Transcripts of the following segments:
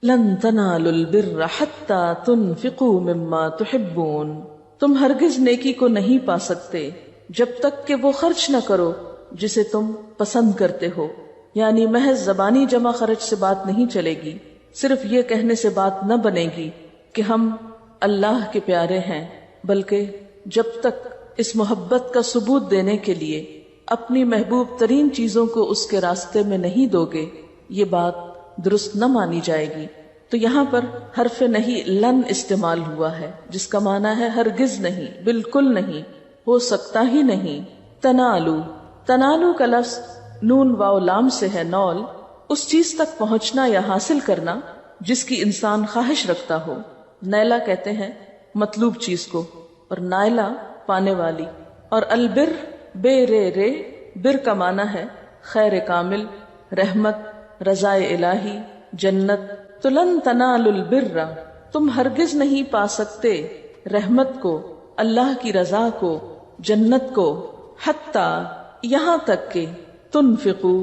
لن تنالوا البر حتى تنفقوا مما تحبون، تم ہرگز نیکی کو نہیں پا سکتے جب تک کہ وہ خرچ نہ کرو جسے تم پسند کرتے ہو. یعنی محض زبانی جمع خرچ سے بات نہیں چلے گی، صرف یہ کہنے سے بات نہ بنے گی کہ ہم اللہ کے پیارے ہیں، بلکہ جب تک اس محبت کا ثبوت دینے کے لیے اپنی محبوب ترین چیزوں کو اس کے راستے میں نہیں دو گے، یہ بات درست نہ مانی جائے گی. تو یہاں پر حرف نہیں لن استعمال ہوا ہے، جس کا معنی ہے ہرگز نہیں، بالکل نہیں، ہو سکتا ہی نہیں. تنالو، تنالو کا لفظ نون واو لام سے ہے، نول، اس چیز تک پہنچنا یا حاصل کرنا جس کی انسان خواہش رکھتا ہو. نیلا کہتے ہیں مطلوب چیز کو، اور نائلہ پانے والی. اور البر بے رے بر کا معنی ہے خیر کامل، رحمت، رضائے الہی، جنت. تو لن تنالوا البر، تم ہرگز نہیں پا سکتے رحمت کو، اللہ کی رضا کو، جنت کو، حتی یہاں تک کہ تنفقو،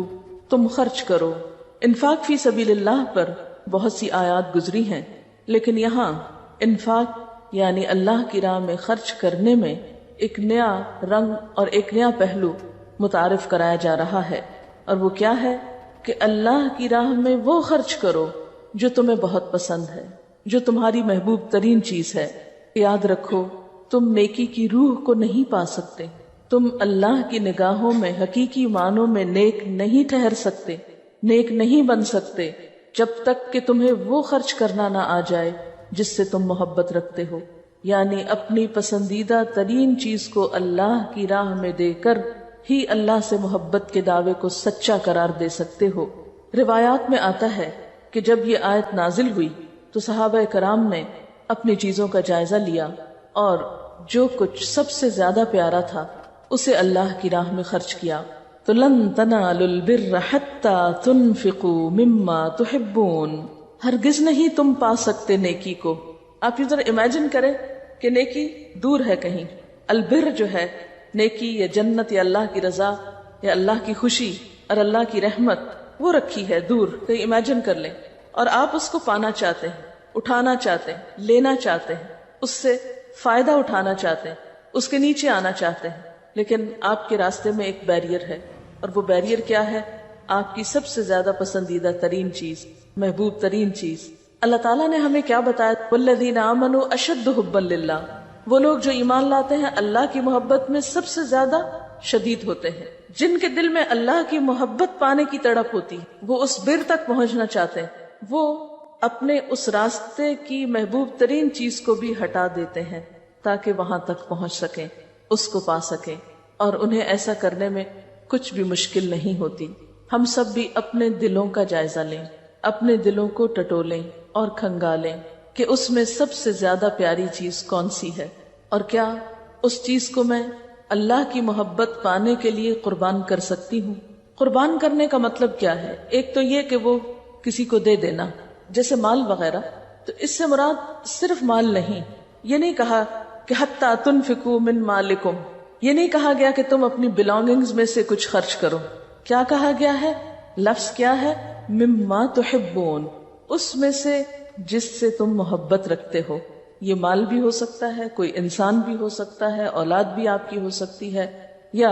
تم خرچ کرو. انفاق فی سبیل اللہ پر بہت سی آیات گزری ہیں، لیکن یہاں انفاق یعنی اللہ کی راہ میں خرچ کرنے میں ایک نیا رنگ اور ایک نیا پہلو متعارف کرایا جا رہا ہے. اور وہ کیا ہے کہ اللہ کی راہ میں وہ خرچ کرو جو تمہیں بہت پسند ہے، جو تمہاری محبوب ترین چیز ہے. یاد رکھو، تم نیکی کی روح کو نہیں پا سکتے، تم اللہ کی نگاہوں میں حقیقی معنوں میں نیک نہیں ٹھہر سکتے، نیک نہیں بن سکتے جب تک کہ تمہیں وہ خرچ کرنا نہ آ جائے جس سے تم محبت رکھتے ہو. یعنی اپنی پسندیدہ ترین چیز کو اللہ کی راہ میں دے کر ہی اللہ سے محبت کے دعوے کو سچا قرار دے سکتے ہو. روایات میں آتا ہے کہ جب یہ آیت نازل ہوئی تو صحابہ کرام نے اپنی چیزوں کا جائزہ لیا اور جو کچھ سب سے زیادہ پیارا تھا اسے اللہ کی راہ میں خرچ کیا. تو لن تنالوا البر حتی تنفقوا مما تحبون، ہرگز نہیں تم پا سکتے نیکی کو. آپ یہ ذرا امیجن کریں کہ نیکی دور ہے کہیں، البر جو ہے نیکی یا جنت یا اللہ کی رضا یا اللہ کی خوشی اور اللہ کی رحمت، وہ رکھی ہے دور کہیں. امیجن کر لیں، اور آپ اس کو پانا چاہتے ہیں، اٹھانا چاہتے ہیں، لینا چاہتے ہیں، اس سے فائدہ اٹھانا چاہتے ہیں، اس کے نیچے آنا چاہتے ہیں، لیکن آپ کے راستے میں ایک بیریئر ہے. اور وہ بیریئر کیا ہے؟ آپ کی سب سے زیادہ پسندیدہ ترین چیز، محبوب ترین چیز. اللہ تعالیٰ نے ہمیں کیا بتایا؟ والذین آمنوا اشد حبا للہ، وہ لوگ جو ایمان لاتے ہیں اللہ کی محبت میں سب سے زیادہ شدید ہوتے ہیں. جن کے دل میں اللہ کی محبت پانے کی تڑپ ہوتی، وہ اس بر تک پہنچنا چاہتے ہیں، وہ اپنے اس راستے کی محبوب ترین چیز کو بھی ہٹا دیتے ہیں تاکہ وہاں تک پہنچ سکیں، اس کو پا سکیں. اور انہیں ایسا کرنے میں کچھ بھی مشکل نہیں ہوتی. ہم سب بھی اپنے دلوں کا جائزہ لیں، اپنے دلوں کو ٹٹولیں اور کھنگالیں کہ اس میں سب سے زیادہ پیاری چیز کون سی ہے، اور کیا اس چیز کو میں اللہ کی محبت پانے کے لیے قربان کر سکتی ہوں. قربان کرنے کا مطلب کیا ہے؟ ایک تو یہ کہ وہ کسی کو دے دینا، جیسے مال وغیرہ. تو اس سے مراد صرف مال نہیں. یہ نہیں کہا کہ حتی تنفقوا من مالکم، یہ نہیں کہا گیا کہ تم اپنی بلانگنگز میں سے کچھ خرچ کرو. کیا کہا گیا ہے؟ لفظ کیا ہے؟ مما تحبون، اس میں سے جس سے تم محبت رکھتے ہو. یہ مال بھی ہو سکتا ہے، کوئی انسان بھی ہو سکتا ہے، اولاد بھی آپ کی ہو سکتی ہے، یا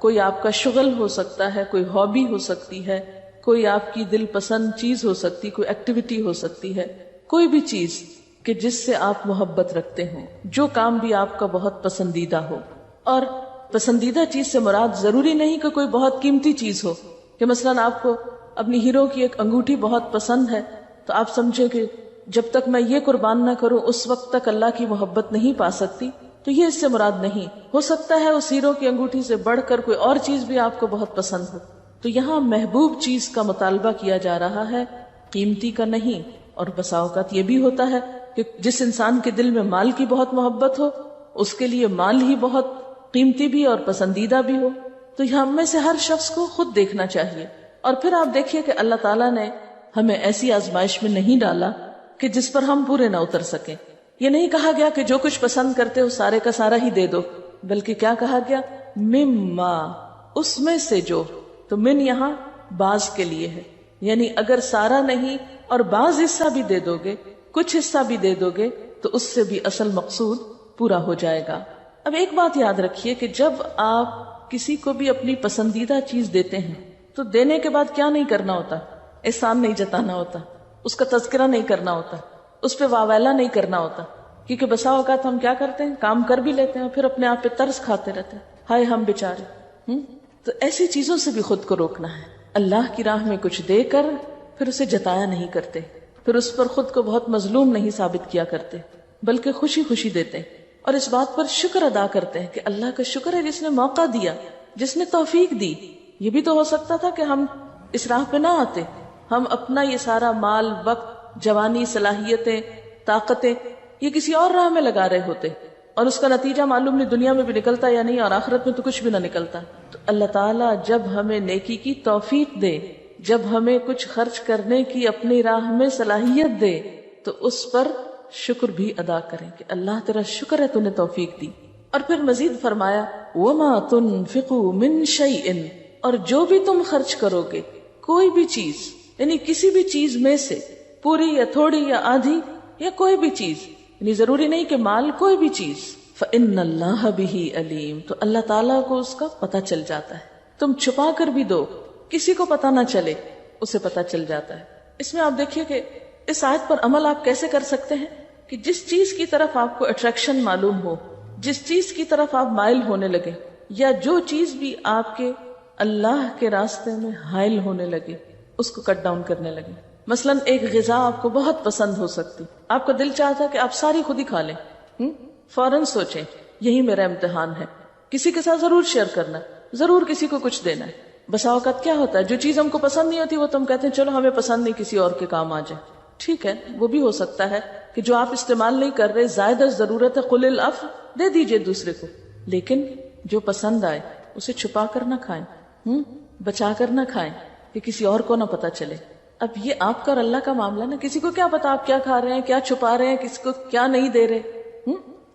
کوئی آپ کا شغل ہو سکتا ہے، کوئی ہابی ہو سکتی ہے، کوئی آپ کی دل پسند چیز ہو سکتی، کوئی ایکٹیویٹی ہو سکتی ہے، کوئی بھی چیز کہ جس سے آپ محبت رکھتے ہوں، جو کام بھی آپ کا بہت پسندیدہ ہو. اور پسندیدہ چیز سے مراد ضروری نہیں کہ کوئی بہت قیمتی چیز ہو، کہ مثلاً آپ کو اپنی ہیرو کی ایک انگوٹھی بہت پسند ہے تو آپ سمجھے کہ جب تک میں یہ قربان نہ کروں اس وقت تک اللہ کی محبت نہیں پا سکتی. تو یہ اس سے مراد نہیں. ہو سکتا ہے اس ہیرو کی انگوٹھی سے بڑھ کر کوئی اور چیز بھی آپ کو بہت پسند ہو. تو یہاں محبوب چیز کا مطالبہ کیا جا رہا ہے، قیمتی کا نہیں. اور بسا اوقات یہ بھی ہوتا ہے کہ جس انسان کے دل میں مال کی بہت محبت ہو، اس کے لیے مال ہی بہت قیمتی بھی اور پسندیدہ بھی ہو. تو ہم میں سے ہر شخص کو خود دیکھنا چاہیے. اور پھر آپ دیکھیے کہ اللہ تعالیٰ نے ہمیں ایسی آزمائش میں نہیں ڈالا کہ جس پر ہم پورے نہ اتر سکیں. یہ نہیں کہا گیا کہ جو کچھ پسند کرتے ہو سارے کا سارا ہی دے دو، بلکہ کیا کہا گیا؟ مما، اس میں سے جو. تو من یہاں بعض کے لیے ہے، یعنی اگر سارا نہیں اور بعض حصہ بھی دے دو گے، کچھ حصہ بھی دے دو گے تو اس سے بھی اصل مقصود پورا ہو جائے گا۔ اب ایک بات یاد رکھیے کہ جب آپ کسی کو بھی اپنی پسندیدہ چیز دیتے ہیں تو دینے کے بعد کیا نہیں کرنا ہوتا؟ احسان نہیں جتانا ہوتا، اس کا تذکرہ نہیں کرنا ہوتا، اس پہ واویلا نہیں کرنا ہوتا، کیونکہ بسا اوقات ہم کیا کرتے ہیں، کام کر بھی لیتے ہیں پھر اپنے آپ پہ ترس کھاتے رہتے ہیں، ہائے ہم بیچارے۔ تو ایسی چیزوں سے بھی خود کو روکنا ہے۔ اللہ کی راہ میں کچھ دے کر پھر اسے جتایا نہیں کرتے، پھر اس پر خود کو بہت مظلوم نہیں ثابت کیا کرتے، بلکہ خوشی خوشی دیتے ہیں، اور اس بات پر شکر ادا کرتے ہیں کہ اللہ کا شکر ہے جس نے موقع دیا، جس نے توفیق دی۔ یہ بھی تو ہو سکتا تھا کہ ہم اس راہ پہ نہ آتے، ہم اپنا یہ سارا مال، وقت، جوانی، صلاحیتیں، طاقتیں یہ کسی اور راہ میں لگا رہے ہوتے، اور اس کا نتیجہ معلوم نہیں دنیا میں بھی نکلتا یا نہیں، اور آخرت میں تو کچھ بھی نہ نکلتا۔ تو اللہ تعالیٰ جب ہمیں نیکی کی توفیق دے، جب ہمیں کچھ خرچ کرنے کی اپنی راہ میں صلاحیت دے، تو اس پر شکر بھی ادا کریں کہ اللہ تیرا شکر ہے تو نے توفیق دی۔ اور پھر مزید فرمایا وَمَا تُنْفِقُوا مِنْ شَيْءٍ، اور جو بھی تم خرچ کرو گے، کوئی بھی چیز، یعنی کسی بھی چیز میں سے، پوری یا تھوڑی یا آدھی یا کوئی بھی چیز، یعنی ضروری نہیں کہ مال، کوئی بھی چیز، فَإِنَّ اللَّهَ بِهِ عَلِيمٌ، تو اللہ تعالیٰ کو اس کا پتہ چل جاتا ہے۔ تم چھپا کر بھی دو، کسی کو پتہ نہ چلے، اسے پتہ چل جاتا ہے۔ اس میں آپ دیکھیے کہ اس آیت پر عمل آپ کیسے کر سکتے ہیں کہ جس چیز کی طرف آپ کو اٹریکشن معلوم ہو، جس چیز کی طرف آپ مائل ہونے لگے، یا جو چیز بھی آپ کے اللہ کے راستے میں حائل ہونے لگے، اس کو کٹ ڈاؤن کرنے لگے۔ مثلا ایک غذا آپ کو بہت پسند ہو سکتی، آپ کا دل چاہتا ہے کہ آپ ساری خود ہی کھا لیں، فوراً سوچیں یہی میرا امتحان ہے، کسی کے ساتھ ضرور شیئر کرنا ہے، ضرور کسی کو کچھ دینا ہے۔ بسا اوقات کیا ہوتا ہے، جو چیز ہم کو پسند نہیں ہوتی وہ تم کہتے ہیں چلو ہمیں پسند نہیں، کسی اور کے کام آ جائے۔ ٹھیک ہے، وہ بھی ہو سکتا ہے کہ جو آپ استعمال نہیں کر رہے، زائد از ضرورت ہے، قل العفو، دے دیجئے دوسرے کو، لیکن جو پسند آئے اسے چھپا کر نہ کھائیں، بچا کر نہ کھائیں کہ کسی اور کو نہ پتا چلے۔ اب یہ آپ کا اور اللہ کا معاملہ نا، کسی کو کیا پتا آپ کیا کھا رہے ہیں، کیا چھپا رہے ہیں، کسی کو کیا نہیں دے رہے،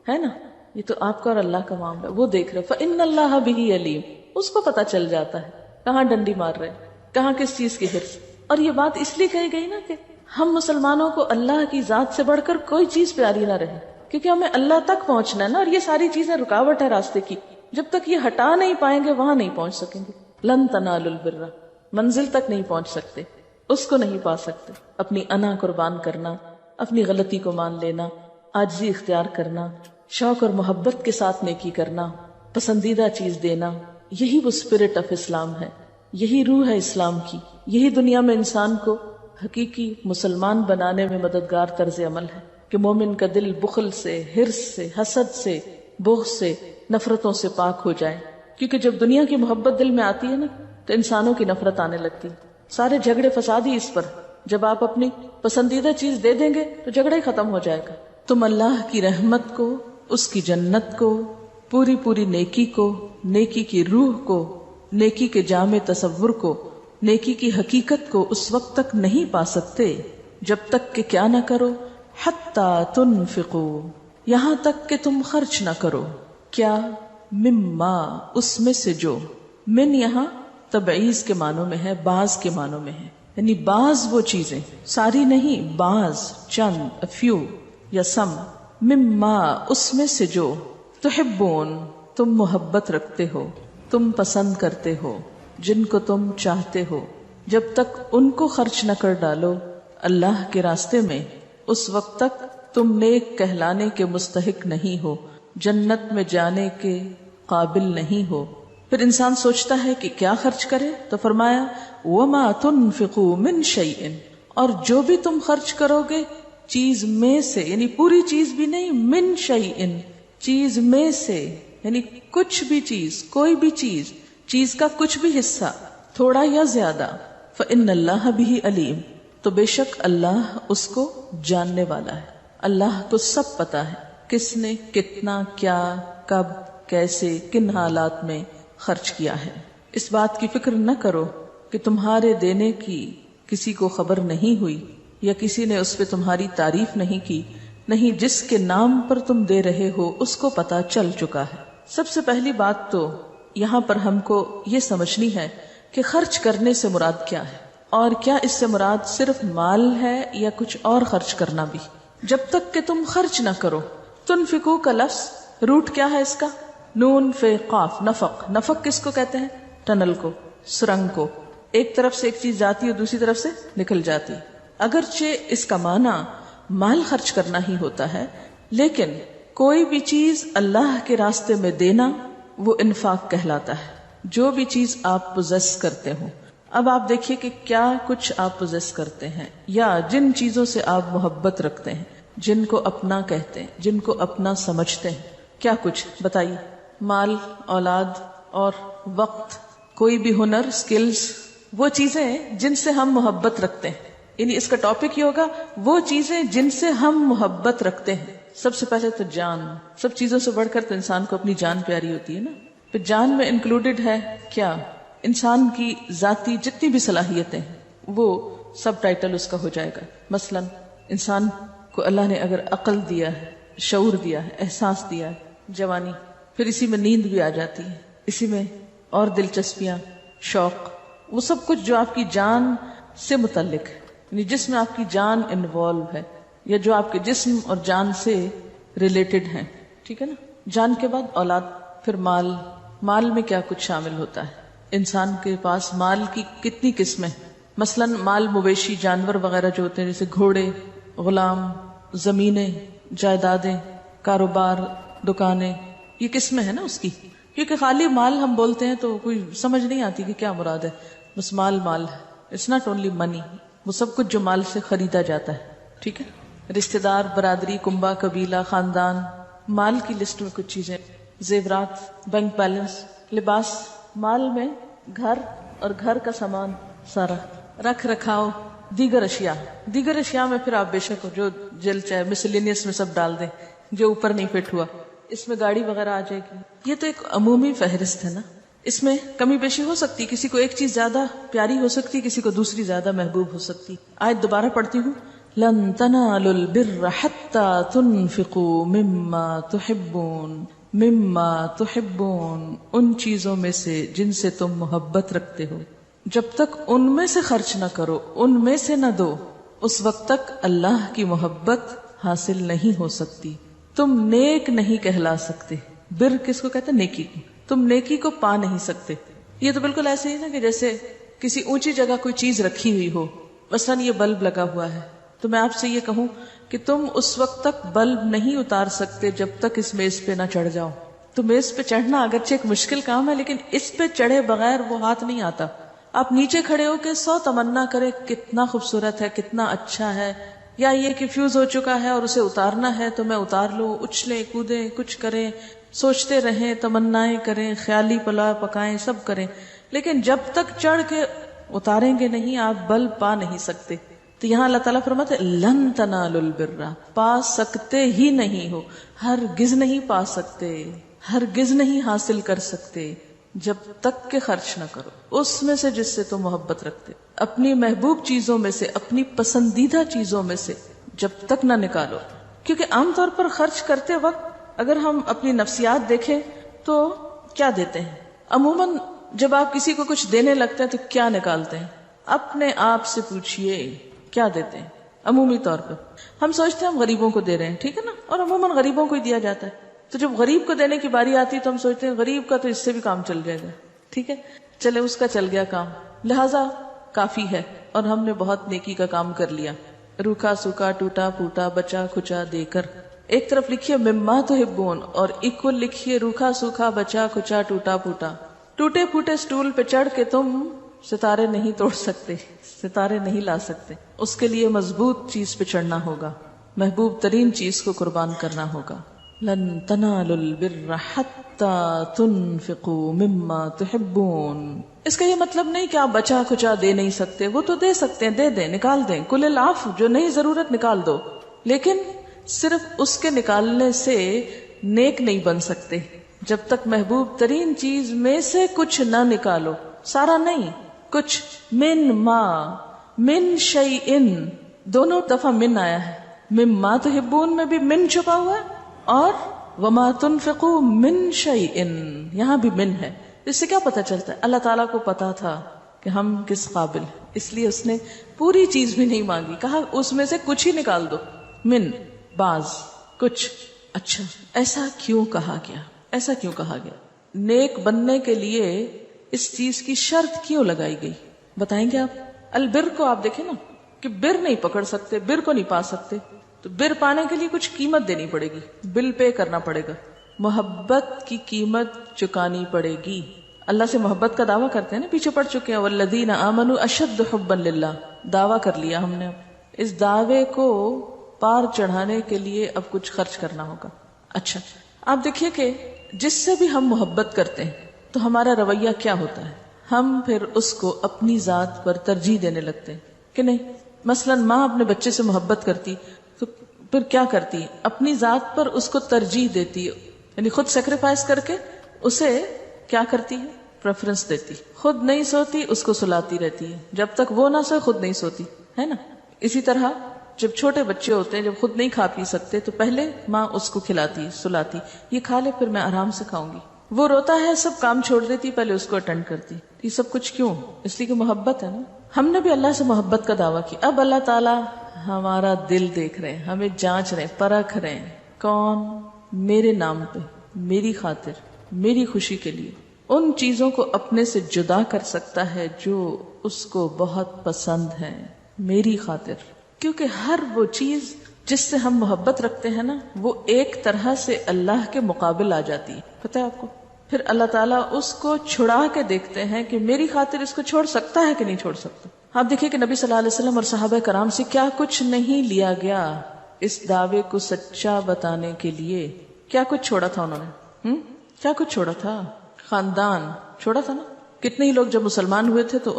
ہے نا؟ یہ تو آپ کا اور اللہ کا معاملہ، وہ دیکھ رہے۔ فَإِنَّ اللَّهَ بِهِ عَلِيمٌ، اس کو پتا چل جاتا ہے کہاں ڈنڈی مار رہے، کہاں کس چیز کی حرص۔ اور یہ بات اس لیے کہی گئی نا کہ ہم مسلمانوں کو اللہ کی ذات سے بڑھ کر کوئی چیز پیاری نہ رہے، کیونکہ ہمیں اللہ تک پہنچنا ہے نا، اور یہ ساری چیزیں رکاوٹ ہے راستے کی، جب تک یہ ہٹا نہیں پائیں گے وہاں نہیں پہنچ سکیں گے۔ لن تنالوا البر، منزل تک نہیں پہنچ سکتے، اس کو نہیں پا سکتے۔ اپنی انا قربان کرنا، اپنی غلطی کو مان لینا، عاجزی اختیار کرنا، شوق اور محبت کے ساتھ نیکی کرنا، پسندیدہ چیز دینا، یہی وہ اسپرٹ آف اسلام ہے، یہی روح ہے اسلام کی، یہی دنیا میں انسان کو حقیقی مسلمان بنانے میں مددگار طرز عمل ہے کہ مومن کا دل بخل سے، حرص سے، حسد سے، بغض سے، نفرتوں سے پاک ہو جائے۔ کیونکہ جب دنیا کی محبت دل میں آتی ہے نا تو انسانوں کی نفرت آنے لگتی، سارے جھگڑے فساد ہی اس پر۔ جب آپ اپنی پسندیدہ چیز دے دیں گے تو جھگڑا ہی ختم ہو جائے گا۔ تم اللہ کی رحمت کو، اس کی جنت کو، پوری پوری نیکی کو، نیکی کی روح کو، نیکی کے جامع تصور کو، نیکی کی حقیقت کو اس وقت تک نہیں پا سکتے جب تک کہ کیا نہ کرو، حتی تنفقوا، یہاں تک کہ تم خرچ نہ کرو۔ کیا؟ مما، اس میں سے جو۔ من یہاں تبعیض کے معنوں میں ہے، بعض کے معنوں میں ہے، یعنی بعض وہ چیزیں، ساری نہیں، بعض، چند، فیو یا سم۔ مما، اس میں سے جو، تحبون، تم محبت رکھتے ہو، تم پسند کرتے ہو، جن کو تم چاہتے ہو، جب تک ان کو خرچ نہ کر ڈالو اللہ کے راستے میں، اس وقت تک تم نیک کہلانے کے مستحق نہیں ہو، جنت میں جانے کے قابل نہیں ہو۔ پھر انسان سوچتا ہے کہ کیا خرچ کرے، تو فرمایا وَمَا تُنْفِقُوا مِنْ شَيْءٍ، اور جو بھی تم خرچ کرو گے چیز میں سے، یعنی پوری چیز بھی نہیں، من شیئن، چیز میں سے، یعنی کچھ بھی چیز، کوئی بھی چیز، چیز کا کچھ بھی حصہ، تھوڑا یا زیادہ، فَإِنَّ اللَّهَ بِهِ علیم، تو بے شک اللہ اس کو جاننے والا ہے، اللہ کو سب پتا ہے کس نے کتنا، کیا، کب، کیسے، کن حالات میں خرچ کیا ہے۔ اس بات کی فکر نہ کرو کہ تمہارے دینے کی کسی کو خبر نہیں ہوئی یا کسی نے اس پہ تمہاری تعریف نہیں کی، نہیں، جس کے نام پر تم دے رہے ہو اس کو پتا چل چکا ہے۔ سب سے پہلی بات تو یہاں پر ہم کو یہ سمجھنی ہے کہ خرچ کرنے سے مراد کیا ہے۔ اور کیا اس سے مراد صرف مال ہے یا کچھ اور خرچ کرنا بھی؟ جب تک کہ تم خرچ نہ کرو. تنفقو کا لفظ روٹ کیا ہے اس کا؟ نون فے قاف، نفق. نفق کس کو کہتے ہیں؟ ٹنل کو، سرنگ کو. ایک طرف سے ایک چیز جاتی ہے اور دوسری طرف سے نکل جاتی. اگرچہ اس کا معنی مال خرچ کرنا ہی ہوتا ہے، لیکن کوئی بھی چیز اللہ کے راستے میں دینا وہ انفاق کہلاتا ہے. جو بھی چیز آپ پوزیس کرتے ہو. اب آپ دیکھیے کہ کیا کچھ آپ پوزیس کرتے ہیں یا جن چیزوں سے آپ محبت رکھتے ہیں، جن کو اپنا کہتے ہیں، جن کو اپنا سمجھتے ہیں، کیا کچھ بتائیے؟ مال، اولاد اور وقت، کوئی بھی ہنر، سکلز، وہ چیزیں جن سے ہم محبت رکھتے ہیں. یعنی اس کا ٹاپک یہ ہوگا وہ چیزیں جن سے ہم محبت رکھتے ہیں. سب سے پہلے تو جان. سب چیزوں سے بڑھ کر تو انسان کو اپنی جان پیاری ہوتی ہے نا. پھر جان میں انکلوڈڈ ہے کیا؟ انسان کی ذاتی جتنی بھی صلاحیتیں ہیں وہ سب ٹائٹل اس کا ہو جائے گا. مثلا انسان کو اللہ نے اگر عقل دیا ہے، شعور دیا ہے، احساس دیا ہے، جوانی، پھر اسی میں نیند بھی آ جاتی ہے، اسی میں اور دلچسپیاں، شوق، وہ سب کچھ جو آپ کی جان سے متعلق ہے، یعنی جس میں آپ کی جان انوالو ہے یا جو آپ کے جسم اور جان سے ریلیٹڈ ہیں. ٹھیک ہے نا. جان کے بعد اولاد، پھر مال. مال میں کیا کچھ شامل ہوتا ہے؟ انسان کے پاس مال کی کتنی قسمیں؟ مثلا مال مویشی، جانور وغیرہ جو ہوتے ہیں، جیسے گھوڑے، غلام، زمینیں، جائیدادیں، کاروبار، دکانیں، یہ قسمیں ہیں نا اس کی. کیونکہ خالی مال ہم بولتے ہیں تو کوئی سمجھ نہیں آتی کہ کیا مراد ہے. بس مال مال ہے. اٹس ناٹ اونلی منی، وہ سب کچھ جو مال سے خریدا جاتا ہے. ٹھیک ہے. رشتہ دار، برادری، کنبہ، قبیلہ، خاندان، مال کی لسٹ میں کچھ چیزیں. زیورات، بینک بیلنس، لباس. مال میں گھر اور گھر کا سامان سارا، رکھ رکھاؤ، دیگر اشیاء. دیگر اشیاء میں پھر آپ بے شک جو جل چاہے مسلینیس میں سب ڈال دیں جو اوپر نہیں فٹ ہوا. اس میں گاڑی وغیرہ آ جائے گی. یہ تو ایک عمومی فہرست ہے نا. اس میں کمی بیشی ہو سکتی، کسی کو ایک چیز زیادہ پیاری ہو سکتی، کسی کو دوسری زیادہ محبوب ہو سکتی. آیت دوبارہ پڑھتی ہوں. لن تنالوا البر حتى تنفقوا مما تحبون، ان چیزوں میں سے جن سے تم محبت رکھتے ہو، جب تک ان میں سے خرچ نہ کرو، ان میں سے نہ دو، اس وقت تک اللہ کی محبت حاصل نہیں ہو سکتی. تم نیک نہیں کہلا سکتے. بر کس کو کہتے ہیں؟ نیکی کو. تم نیکی کو پا نہیں سکتے. یہ تو بالکل ایسے ہی نا کہ جیسے کسی اونچی جگہ کوئی چیز رکھی ہوئی ہو. مثلا یہ بلب لگا ہوا ہے تو میں آپ سے یہ کہوں کہ تم اس وقت تک بلب نہیں اتار سکتے جب تک اس میز پہ نہ چڑھ جاؤ. تو میز پہ چڑھنا اگرچہ ایک مشکل کام ہے، لیکن اس پہ چڑھے بغیر وہ ہاتھ نہیں آتا. آپ نیچے کھڑے ہو کے 100 تمنا کرے کتنا خوبصورت ہے، کتنا اچھا ہے، یا یہ کہ فیوز ہو چکا ہے اور اسے اتارنا ہے تو میں اتار لوں، اچھلیں کودیں، کچھ کریں، سوچتے رہیں، تمنائیں کریں، خیالی پلا پکائیں، سب کریں، لیکن جب تک چڑھ کے اتاریں گے نہیں آپ بلب پا نہیں سکتے. تو یہاں اللہ تعالیٰ فرماتے ہیں لن تنالوا البر، پا سکتے ہی نہیں ہو، ہرگز نہیں پا سکتے، ہرگز نہیں حاصل کر سکتے جب تک کہ خرچ نہ کرو اس میں سے جس سے تم محبت رکھتے. اپنی محبوب چیزوں میں سے، اپنی پسندیدہ چیزوں میں سے جب تک نہ نکالو. کیونکہ عام طور پر خرچ کرتے وقت اگر ہم اپنی نفسیات دیکھیں تو کیا دیتے ہیں؟ عموماً جب آپ کسی کو کچھ دینے لگتے ہیں تو کیا نکالتے ہیں؟ اپنے آپ سے پوچھئے کیا دیتے ہیں؟ عمومی طور پر ہم سوچتے ہیں ہم غریبوں کو دے رہے ہیں، ٹھیک ہے نا، اور عموماً غریبوں کو ہی دیا جاتا ہے. تو جب غریب کو دینے کی باری آتی ہے تو ہم سوچتے ہیں غریب کا تو اس سے بھی کام چل جائے گا، ٹھیک ہے، چلے اس کا چل گیا کام، لہذا کافی ہے اور ہم نے بہت نیکی کا کام کر لیا. روکھا سوکھا، ٹوٹا پھوٹا، بچا کھچا دے کر. ایک طرف لکھیے مما تحبون اور اکول لکھیے روکھا سوکھا، بچا کھچا، ٹوٹا پھوٹا. ٹوٹے پھوٹے سٹول پہ چڑھ کے تم ستارے نہیں توڑ سکتے، ستارے نہیں لا سکتے. اس کے لیے مضبوط چیز پہ چڑھنا ہوگا، محبوب ترین چیز کو قربان کرنا ہوگا. لن تنالوا البر حتى تنفقوا مما تحبون. اس کا یہ مطلب نہیں کہ آپ بچا کھچا دے نہیں سکتے، وہ تو دے سکتے ہیں، دے دیں، نکال دیں، کل العفو، جو نہیں ضرورت نکال دو، لیکن صرف اس کے نکالنے سے نیک نہیں بن سکتے جب تک محبوب ترین چیز میں سے کچھ نہ نکالو. سارا نہیں، کچھ. من شیئن، دونوں دفعہ من آیا ہے. مما تحبون میں بھی من چھپا ہوا ہے اور وما تنفقوا من شیئن یہاں بھی من ہے. اس سے کیا پتا چلتا ہے؟ اللہ تعالیٰ کو پتا تھا کہ ہم کس قابل. اس لیے اس نے پوری چیز بھی نہیں مانگی, کہا اس میں سے کچھ ہی نکال دو, من, بعض, کچھ. اچھا ایسا کیوں کہا گیا, ایسا کیوں کہا گیا؟ نیک بننے کے لیے اس چیز کی شرط کیوں لگائی گئی, بتائیں گے آپ؟ البر کو آپ دیکھیں نا کہ بر نہیں پکڑ سکتے, بر کو نہیں پا سکتے, تو بر پانے کے لیے کچھ قیمت دینی پڑے گی, بل پے کرنا پڑے گا, محبت کی قیمت چکانی پڑے گی. اللہ سے محبت کا دعویٰ کرتے ہیں نا, پیچھے پڑ چکے ہیں, والذین آمنوا اشد حبا للہ, دعویٰ کر لیا ہم نے. اس دعوے کو پار چڑھانے کے لیے اب کچھ خرچ کرنا ہوگا. اچھا آپ دیکھیے کہ جس سے بھی ہم محبت کرتے ہیں تو ہمارا رویہ کیا ہوتا ہے, ہم پھر اس کو اپنی ذات پر ترجیح دینے لگتے ہیں کہ نہیں. مثلا ماں اپنے بچے سے محبت کرتی تو پھر کیا کرتی, اپنی ذات پر اس کو ترجیح دیتی, یعنی خود سیکریفائس کر کے اسے کیا کرتی ہے, پریفرنس دیتی. خود نہیں سوتی اس کو سلاتی رہتی ہے, جب تک وہ نہ سوئے خود نہیں سوتی, ہے نا. اسی طرح جب چھوٹے بچے ہوتے ہیں, جب خود نہیں کھا پی سکتے تو پہلے ماں اس کو کھلاتی, سلاتی, یہ کھا لے پھر میں آرام سے کھاؤں گی. وہ روتا ہے, سب کام چھوڑ دیتی, پہلے اس کو اٹینڈ کرتی. یہ سب کچھ کیوں؟ اس لیے کہ محبت ہے نا. ہم نے بھی اللہ سے محبت کا دعویٰ کیا, اب اللہ تعالیٰ ہمارا دل دیکھ رہے ہیں, ہمیں جانچ رہے ہیں, پرکھ رہے ہیں. کون؟ میرے نام پہ, میری خاطر, میری خوشی کے لیے ان چیزوں کو اپنے سے جدا کر سکتا ہے جو اس کو بہت پسند ہے, میری خاطر. کیونکہ ہر وہ چیز جس سے ہم محبت رکھتے ہیں نا, وہ ایک طرح سے اللہ کے مقابل آ جاتی ہے, پتہ ہے آپ کو. پھر اللہ تعالیٰ اس کو چھڑا کے دیکھتے ہیں کہ میری خاطر اس کو چھوڑ سکتا ہے کہ نہیں چھوڑ سکتا. آپ دیکھیں کہ نبی صلی اللہ علیہ وسلم اور صحابہ کرام سے کیا کچھ نہیں لیا گیا اس دعوے کو سچا بتانے کے لیے. کیا کچھ چھوڑا تھا انہوں نے, کیا کچھ چھوڑا تھا؟ خاندان چھوڑا تھا نا. کتنے ہی لوگ جب مسلمان ہوئے تھے تو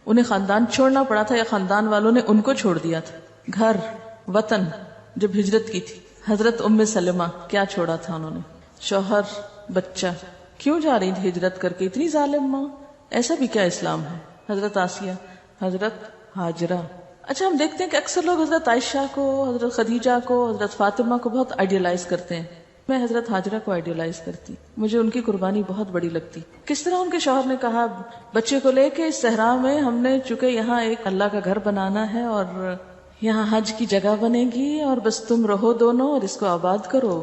انہیں خاندان چھوڑنا پڑا تھا, یا خاندان والوں نے ان کو چھوڑ دیا تھا. گھر وطن جب ہجرت کی تھی, حضرت ام سلمہ کیا چھوڑا تھا انہوں نے؟ شوہر, بچہ. کیوں جا رہی تھی ہجرت کر کے, اتنی ظالم ماں, ایسا بھی کیا اسلام ہے؟ حضرت آسیہ, حضرت ہاجرہ. اچھا ہم دیکھتے ہیں کہ اکثر لوگ حضرت عائشہ کو, حضرت خدیجہ کو, حضرت فاطمہ کو بہت آئیڈیلائز کرتے ہیں. میں حضرت ہاجرہ کو آئیڈیلائز کرتی, مجھے ان کی قربانی بہت بڑی لگتی. کس طرح ان کے شوہر نے کہا بچے کو لے کے اس صحرا میں, ہم نے چونکہ یہاں ایک اللہ کا گھر بنانا ہے اور یہاں حج کی جگہ بنے گی, اور بس تم رہو دونوں اور اس کو آباد کرو,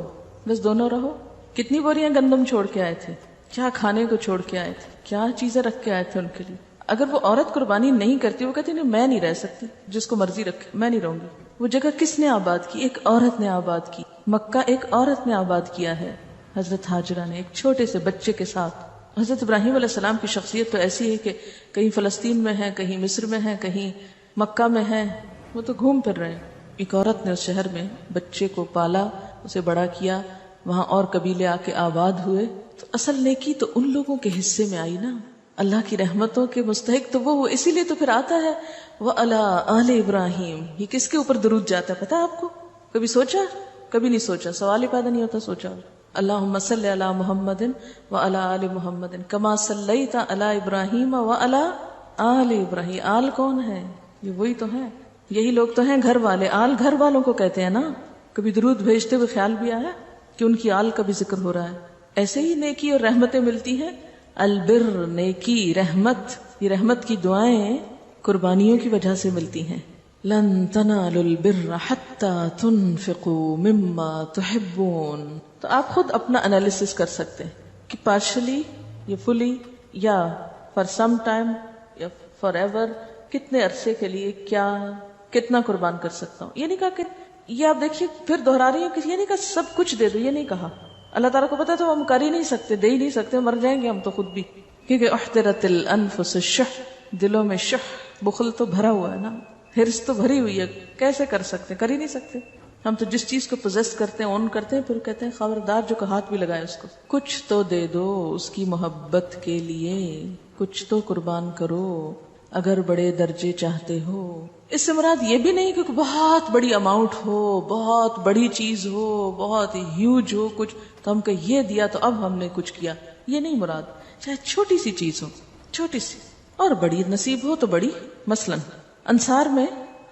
بس دونوں رہو. کتنی بوریاں گندم چھوڑ کے آئے تھے, کیا کھانے کو چھوڑ کے آئے تھے, کیا چیزیں رکھ کے آئے تھے ان کے لیے. اگر وہ عورت قربانی نہیں کرتی, وہ کہتی نہیں میں نہیں رہ سکتی, جس کو مرضی رکھے, میں نہیں رہوں گی. وہ جگہ کس نے آباد کی؟ ایک عورت نے آباد کی. مکہ ایک عورت نے آباد کیا ہے, حضرت ہاجرہ نے, ایک چھوٹے سے بچے کے ساتھ. حضرت ابراہیم علیہ السلام کی شخصیت تو ایسی ہے کہ کہیں فلسطین میں ہے, کہیں مصر میں ہے, کہیں مکہ میں ہے, وہ تو گھوم پھر رہے ہیں. ایک عورت نے اس شہر میں بچے کو پالا, اسے بڑا کیا, وہاں اور قبیلے آ کے آباد ہوئے. تو اصل نیکی تو ان لوگوں کے حصے میں آئی نا, اللہ کی رحمتوں کے مستحق تو وہ, اسی لیے تو پھر آتا ہے وَعَلَىٰ آلِ ابراہیم. یہ کس کے اوپر درود جاتا ہے پتا ہے آپ کو؟ کبھی سوچا؟ کبھی نہیں سوچا, سوال ہی پیدا نہیں ہوتا. سوچا اللہم صلی علی محمد وعلی آل محمد کما صلیت علی ابراہیم وعلی آل ابراہیم. آل کون ہے؟ یہ وہی تو ہے, یہی لوگ تو ہیں گھر والے. آل گھر والوں کو کہتے ہیں نا. کبھی درود بھیجتے ہوئے خیال بھی آیا کہ ان کی آل کا بھی ذکر ہو رہا ہے. ایسے ہی نیکی اور رحمتیں ملتی ہیں. البر, نیکی, رحمت, یہ رحمت کی دعائیں قربانیوں کی وجہ سے ملتی ہیں. لن تنالوا البر حتى تنفقوا مما تحبون. تو آپ خود اپنا انالیسس کر سکتے ہیں کہ پارشلی یا فلی یا فار سم ٹائم یا فار ایور, کتنے عرصے کے لیے کیا کتنا قربان کر سکتا ہوں. یہ نہیں کہا کہ, یہ آپ دیکھیے پھر دہرا رہی ہوں کہ یہ نہیں کہا سب کچھ دے دو, یہ نہیں کہا. اللہ تعالیٰ کو پتا تو ہم کر ہی نہیں سکتے, دے ہی نہیں سکتے, مر جائیں گے ہم تو خود بھی. کیونکہ احترت الانفس الشح, دلوں میں شح, بخل تو بھرا ہوا ہے نا, ہرس تو بھری ہوئی ہے. کیسے کر سکتے؟ کر ہی نہیں سکتے. ہم تو جس چیز کو پوزیس کرتے ہیں, اون کرتے ہیں, پھر کہتے ہیں خبردار جو ہاتھ بھی لگائے اس کو. کچھ تو دے دو اس کی محبت کے لیے, کچھ تو قربان کرو اگر بڑے درجے چاہتے ہو. اس سے مراد یہ بھی نہیں کہ بہت بڑی اماؤنٹ ہو, بہت بڑی چیز ہو, بہت ہیوج ہو کچھ, تو ہم کہ یہ دیا تو اب ہم نے کچھ کیا. یہ نہیں مراد. چاہے چھوٹی سی چیز ہو, چھوٹی سی, اور بڑی نصیب ہو تو بڑی. مثلا انصار میں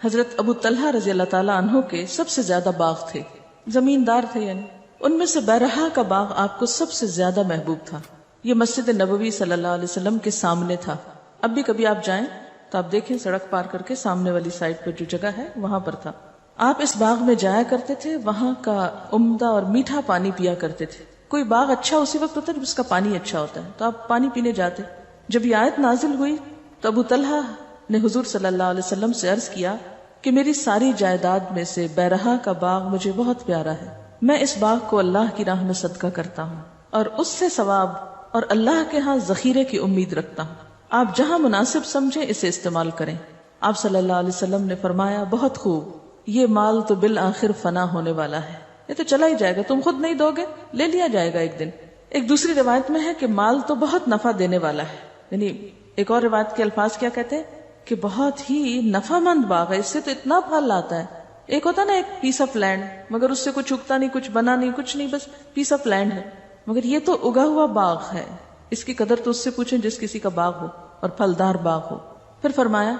حضرت ابو طلحہ رضی اللہ تعالیٰ عنہ کے سب سے زیادہ باغ تھے, زمیندار تھے, یعنی ان میں سے بیرحا کا باغ آپ کو سب سے زیادہ محبوب تھا. یہ مسجد نبوی صلی اللہ علیہ وسلم کے سامنے تھا. اب بھی کبھی آپ جائیں تو آپ دیکھیں سڑک پار کر کے سامنے والی سائڈ پر جو جگہ ہے وہاں پر تھا. آپ اس باغ میں جایا کرتے تھے, وہاں کا عمدہ اور میٹھا پانی پیا کرتے تھے. کوئی باغ اچھا اسی وقت ہوتا ہے جب اس کا پانی اچھا ہوتا ہے, تو آپ پانی پینے جاتے. جب یہ آیت نازل ہوئی تو ابو طلحہ نے حضور صلی اللہ علیہ وسلم سے عرض کیا کہ میری ساری جائیداد میں سے بیرہا کا باغ مجھے بہت پیارا ہے, میں اس باغ کو اللہ کی راہ میں صدقہ کرتا ہوں اور اس سے ثواب اور اللہ کے ہاں ذخیرے کی امید رکھتا ہوں. آپ جہاں مناسب سمجھیں اسے استعمال کریں. آپ صلی اللہ علیہ وسلم نے فرمایا بہت خوب, یہ مال تو بالآخر فنا ہونے والا ہے, یہ تو چلا ہی جائے گا, تم خود نہیں دو گے, لے لیا جائے گا ایک دن. ایک دوسری روایت میں ہے کہ مال تو بہت نفع دینے والا ہے, یعنی ایک اور روایت کے الفاظ کیا کہتے ہیں کہ بہت ہی نفع مند باغ ہے, اس سے تو اتنا پھل آتا ہے. ایک ہوتا نا ایک پیس آف لینڈ, مگر اس سے کچھ اگتا نہیں, کچھ بنا نہیں, کچھ نہیں, بس پیس آف لینڈ ہے. مگر یہ تو اگا ہوا باغ ہے, اس کی قدر تو اس سے پوچھیں جس کسی کا باغ ہو اور پھلدار باغ ہو. پھر فرمایا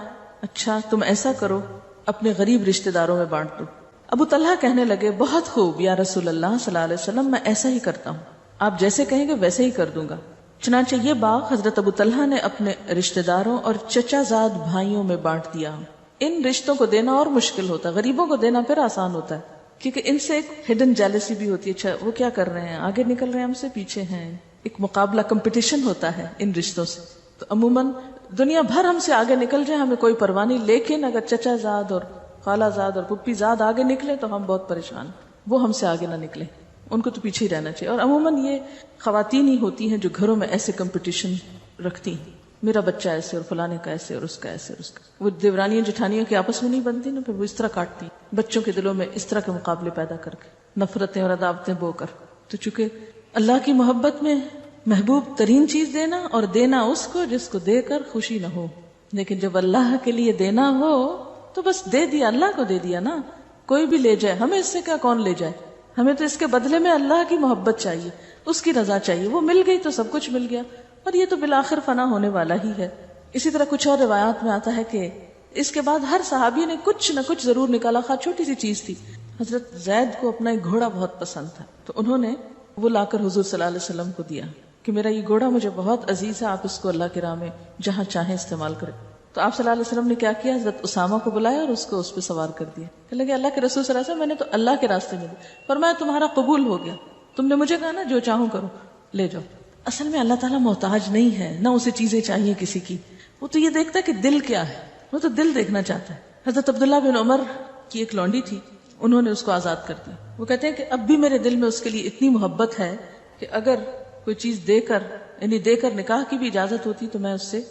اچھا تم ایسا کرو, اپنے غریب رشتہ داروں میں بانٹ دو. ابو طلحہ کہنے لگے بہت خوب یا رسول اللہ صلی اللہ علیہ وسلم, میں ایسا ہی کرتا ہوں, آپ جیسے کہیں گے ویسے ہی کر دوں گا. چنانچہ یہ باغ حضرت ابو طلحہ نے اپنے رشتہ داروں اور چچا زاد بھائیوں میں بانٹ دیا. ان رشتوں کو دینا اور مشکل ہوتا ہے, غریبوں کو دینا پھر آسان ہوتا ہے, کیونکہ ان سے ایک ہڈن جیلسی بھی ہوتی ہے. اچھا وہ کیا کر رہے ہیں, آگے نکل رہے ہیں, ہم سے پیچھے ہیں, ایک مقابلہ کمپٹیشن ہوتا ہے ان رشتوں سے. تو عموماً دنیا بھر ہم سے آگے نکل جائے ہمیں کوئی پرواہ نہیں, لیکن اگر چچا زاد اور خالہ زاد اور پپی زاد آگے نکلے تو ہم بہت پریشان, وہ ہم سے آگے نہ نکلے, ان کو تو پیچھے ہی رہنا چاہیے. اور عموماً یہ خواتین ہی ہوتی ہیں جو گھروں میں ایسے کمپٹیشن رکھتی ہیں, میرا بچہ ایسے اور فلانے کا ایسے اور اس کا ایسے اور اس کا. وہ دیورانیاں جٹھانیاں کی آپس میں نہیں بنتی نا, پھر وہ اس طرح کاٹتی بچوں کے دلوں میں اس طرح کے مقابلے پیدا کر کے, نفرتیں اور عداوتیں بو کر. تو چونکہ اللہ کی محبت میں محبوب ترین چیز دینا, اور دینا اس کو جس کو دے کر خوشی نہ ہو. لیکن جب اللہ کے لیے دینا ہو تو بس دے دیا, اللہ کو دے دیا نا, کوئی بھی لے جائے, ہمیں اس سے کیا کون لے جائے, ہمیں تو اس کے بدلے میں اللہ کی محبت چاہیے, اس کی رضا چاہیے. وہ مل گئی تو سب کچھ مل گیا, اور یہ تو بالآخر فنا ہونے والا ہی ہے. اسی طرح کچھ اور روایات میں آتا ہے کہ اس کے بعد ہر صحابی نے کچھ نہ کچھ ضرور نکالا, خواہ چھوٹی سی چیز تھی. حضرت زید کو اپنا ایک گھوڑا بہت پسند تھا, تو انہوں نے وہ لا کر حضور صلی اللہ علیہ وسلم کو دیا کہ میرا یہ گھوڑا مجھے بہت عزیز ہے, آپ اس کو اللہ کی راہ میں جہاں چاہیں استعمال کریں. تو آپ صلی اللہ علیہ وسلم نے کیا کیا, حضرت اسامہ کو بلایا اور اس کو اس پہ سوار کر دیا. کہنے لگے اللہ کے رسول صلی اللہ علیہ وسلم, میں نے تو اللہ کے راستے میں دیا, فرمایا تمہارا قبول ہو گیا, تم نے مجھے کہا نا جو چاہوں کرو لے جاؤ. اصل میں اللہ تعالیٰ محتاج نہیں ہے, نہ اسے چیزیں چاہیے کسی کی, وہ تو یہ دیکھتا ہے کہ دل کیا ہے, وہ تو دل دیکھنا چاہتا ہے. حضرت عبداللہ بن عمر کی ایک لونڈی تھی, انہوں نے اس کو آزاد کر دیا. وہ کہتے ہیں کہ اب بھی میرے دل میں اس کے لیے اتنی محبت ہے کہ اگر کوئی چیز دے کر نکاح کی بھی اجازت ہوتی تو میں اس سے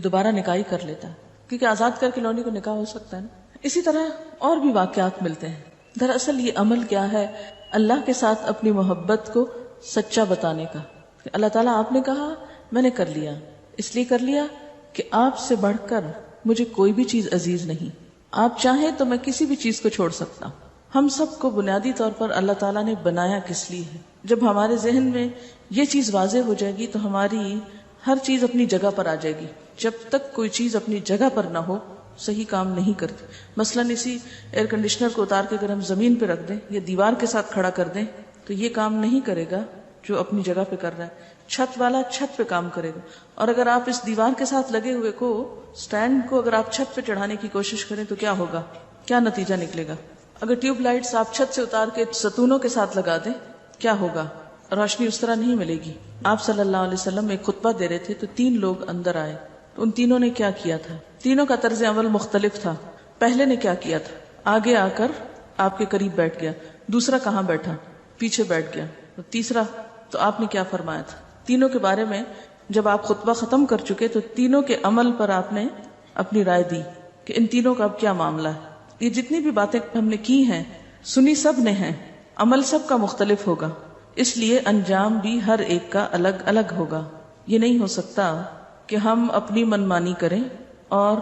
دوبارہ نکاح ہی کر لیتا, کیونکہ آزاد کر کے لونڈی کو نکاح ہو سکتا ہے نا. اسی طرح اور بھی واقعات ملتے ہیں. دراصل یہ عمل کیا ہے, اللہ کے ساتھ اپنی محبت کو سچا بتانے کا. اللہ تعالیٰ آپ نے کہا, میں نے کر لیا, اس لیے کر لیا کہ آپ سے بڑھ کر مجھے کوئی بھی چیز عزیز نہیں, آپ چاہیں تو میں کسی بھی چیز کو چھوڑ سکتا ہوں. ہم سب کو بنیادی طور پر اللہ تعالیٰ نے بنایا کس لیے ہے. جب ہمارے ذہن میں یہ چیز واضح ہو جائے گی تو ہماری ہر چیز اپنی جگہ پر آ جائے گی. جب تک کوئی چیز اپنی جگہ پر نہ ہو صحیح کام نہیں کرتی. مثلاً اسی ایئر کنڈیشنر کو اتار کے اگر ہم زمین پہ رکھ دیں یا دیوار کے ساتھ کھڑا کر دیں تو یہ کام نہیں کرے گا جو اپنی جگہ پہ کر رہا ہے. چھت والا چھت پہ کام کرے گا, اور اگر آپ اس دیوار کے ساتھ لگے ہوئے کو سٹینڈ کو اگر آپ چھت پہ چڑھانے کی کوشش کریں تو کیا ہوگا, کیا نتیجہ نکلے گا. اگر ٹیوب لائٹس آپ چھت سے اتار کے ستونوں کے ساتھ لگا دیں کیا ہوگا, روشنی اس طرح نہیں ملے گی. آپ صلی اللہ علیہ وسلم ایک خطبہ دے رہے تھے تو 3 لوگ اندر آئے, تو ان تینوں نے کیا کیا تھا, تینوں کا طرز عمل مختلف تھا. پہلے نے کیا کیا تھا, آگے آ کر آپ کے قریب بیٹھ گیا, دوسرا کہاں بیٹھا, پیچھے بیٹھ گیا, اور تیسرا تو آپ نے کیا فرمایا تھا. تینوں کے بارے میں جب آپ خطبہ ختم کر چکے تو تینوں کے عمل پر آپ نے اپنی رائے دی کہ ان تینوں کا اب کیا معاملہ ہے. یہ جتنی بھی باتیں ہم نے کی ہیں سنی سب نے ہیں, عمل سب کا مختلف ہوگا, اس لیے انجام بھی ہر ایک کا الگ الگ ہوگا. یہ نہیں ہو سکتا کہ ہم اپنی منمانی کریں اور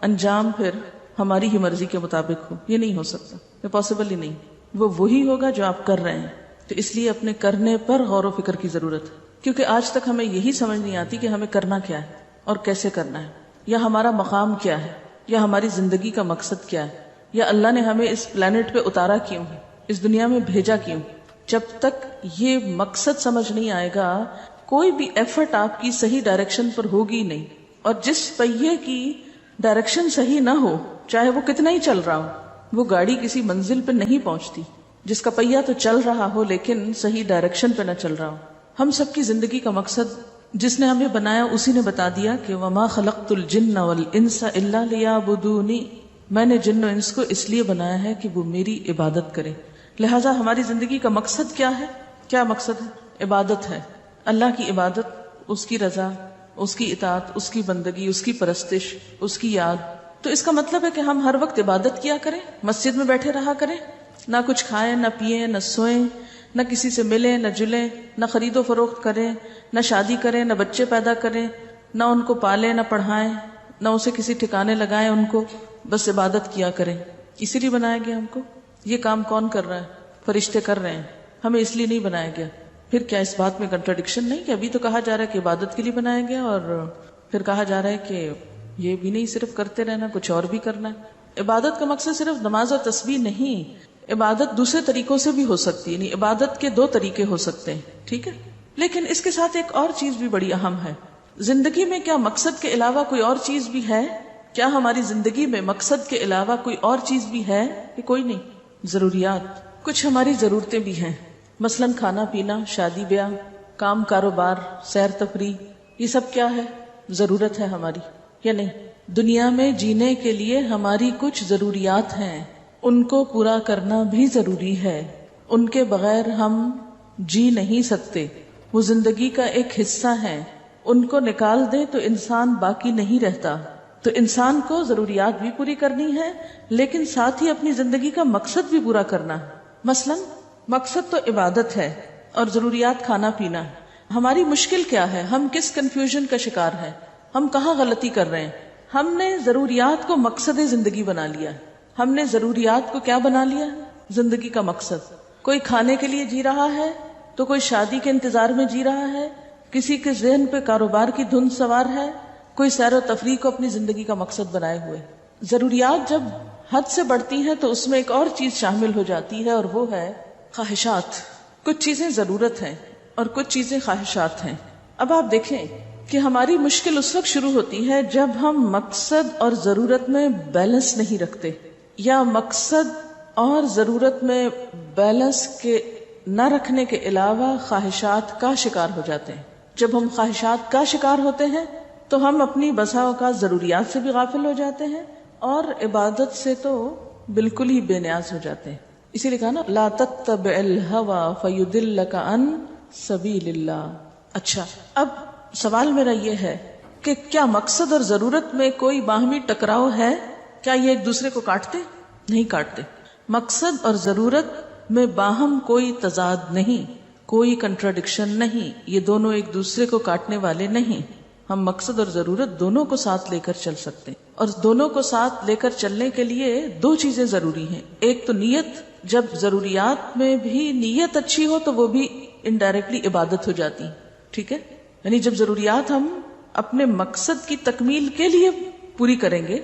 انجام پھر ہماری ہی مرضی کے مطابق ہو, یہ نہیں ہو سکتا, یہ پاسبل ہی نہیں. وہ وہی ہوگا جو آپ کر رہے ہیں. تو اس لیے اپنے کرنے پر غور و فکر کی ضرورت ہے, کیونکہ آج تک ہمیں یہی سمجھ نہیں آتی کہ ہمیں کرنا کیا ہے اور کیسے کرنا ہے, یا ہمارا مقام کیا ہے, یا ہماری زندگی کا مقصد کیا ہے, یا اللہ نے ہمیں اس پلانٹ پہ اتارا کیوں ہے, اس دنیا میں بھیجا کیوں. جب تک یہ مقصد سمجھ نہیں آئے گا کوئی بھی ایفرٹ آپ کی صحیح ڈائریکشن پر ہوگی نہیں. اور جس پہیے کی ڈائریکشن صحیح نہ ہو، چاہے وہ کتنا ہی چل رہا ہو، وہ گاڑی کسی منزل پہ نہیں پہنچتی. جس کا پہیہ تو چل رہا ہو لیکن صحیح ڈائریکشن پہ نہ چل رہا ہو. ہم سب کی زندگی کا مقصد جس نے ہمیں بنایا اسی نے بتا دیا کہ وَمَا خَلَقْتُ الْجِنَّ وَالْإِنسَ إِلَّا لِيَعْبُدُونِ، میں نے جن و انس کو اس لیے بنایا ہے کہ وہ میری عبادت کرے. لہٰذا ہماری زندگی کا مقصد کیا ہے؟ کیا مقصد ہے؟ عبادت ہے. اللہ کی عبادت، اس کی رضا، اس کی اطاعت، اس کی بندگی، اس کی پرستش، اس کی یاد. تو اس کا مطلب ہے کہ ہم ہر وقت عبادت کیا کریں، مسجد میں بیٹھے رہا کریں، نہ کچھ کھائیں، نہ پیئیں، نہ سوئیں، نہ کسی سے ملیں، نہ جلیں، نہ خرید و فروخت کریں، نہ شادی کریں، نہ بچے پیدا کریں، نہ ان کو پالیں، نہ پڑھائیں، نہ اسے کسی ٹھکانے لگائیں ان کو، بس عبادت کیا کریں. اسی لیے بنایا گیا ہم کو. یہ کام کون کر رہا ہے؟ فرشتے کر رہے ہیں، ہمیں اس لیے نہیں بنایا گیا. پھر کیا اس بات میں کنٹراڈکشن نہیں کہ ابھی تو کہا جا رہا ہے کہ عبادت کے لیے بنایا گیا اور پھر کہا جا رہا ہے کہ یہ بھی نہیں صرف کرتے رہنا، کچھ اور بھی کرنا ہے. عبادت کا مقصد صرف نماز اور تسبیح نہیں، عبادت دوسرے طریقوں سے بھی ہو سکتی ہے. یعنی عبادت کے دو طریقے ہو سکتے ہیں، ٹھیک ہے. لیکن اس کے ساتھ ایک اور چیز بھی بڑی اہم ہے. زندگی میں کیا مقصد کے علاوہ کوئی اور چیز بھی ہے؟ کیا ہماری زندگی میں مقصد کے علاوہ کوئی اور چیز بھی ہے کہ کوئی نہیں؟ ضروریات، کچھ ہماری ضرورتیں بھی ہیں، مثلاً کھانا پینا، شادی بیاہ، کام کاروبار، سیر تفریح، یہ سب کیا ہے؟ ضرورت ہے ہماری یا نہیں؟ دنیا میں جینے کے لیے ہماری کچھ ضروریات ہیں، ان کو پورا کرنا بھی ضروری ہے. ان کے بغیر ہم جی نہیں سکتے، وہ زندگی کا ایک حصہ ہیں. ان کو نکال دیں تو انسان باقی نہیں رہتا. تو انسان کو ضروریات بھی پوری کرنی ہے لیکن ساتھ ہی اپنی زندگی کا مقصد بھی پورا کرنا ہے. مثلاً مقصد تو عبادت ہے اور ضروریات کھانا پینا ہے. ہماری مشکل کیا ہے؟ ہم کس کنفیوژن کا شکار ہیں؟ ہم کہاں غلطی کر رہے ہیں؟ ہم نے ضروریات کو مقصد زندگی بنا لیا. ہم نے ضروریات کو کیا بنا لیا؟ زندگی کا مقصد. کوئی کھانے کے لیے جی رہا ہے تو کوئی شادی کے انتظار میں جی رہا ہے، کسی کے ذہن پہ کاروبار کی دھن سوار ہے، کوئی سیر و تفریح کو اپنی زندگی کا مقصد بنائے ہوئے. ضروریات جب حد سے بڑھتی ہیں تو اس میں ایک اور چیز شامل ہو جاتی ہے اور وہ ہے خواہشات. کچھ چیزیں ضرورت ہیں اور کچھ چیزیں خواہشات ہیں. اب آپ دیکھیں کہ ہماری مشکل اس وقت شروع ہوتی ہے جب ہم مقصد اور ضرورت میں بیلنس نہیں رکھتے، یا مقصد اور ضرورت میں بیلنس کے نہ رکھنے کے علاوہ خواہشات کا شکار ہو جاتے ہیں. جب ہم خواہشات کا شکار ہوتے ہیں تو ہم اپنی بسا اوقات ضروریات سے بھی غافل ہو جاتے ہیں اور عبادت سے تو بالکل ہی بے نیاز ہو جاتے ہیں. اسی لیے کہا نا لا تتبع الهوى فيضلك عن سبيل اللہ. اچھا، اب سوال میرا یہ ہے کہ کیا مقصد اور ضرورت میں کوئی باہمی ٹکراؤ ہے؟ کیا یہ ایک دوسرے کو کاٹتے؟ نہیں کاٹتے. مقصد اور ضرورت میں باہم کوئی تضاد نہیں، کوئی کنٹراڈکشن نہیں. یہ دونوں ایک دوسرے کو کاٹنے والے نہیں. ہم مقصد اور ضرورت دونوں کو ساتھ لے کر چل سکتے ہیں. اور دونوں کو ساتھ لے کر چلنے کے لیے دو چیزیں ضروری ہیں. ایک تو نیت. جب ضروریات میں بھی نیت اچھی ہو تو وہ بھی انڈائریکٹلی عبادت ہو جاتی، ٹھیک ہے. یعنی جب ضروریات ہم اپنے مقصد کی تکمیل کے لیے پوری کریں گے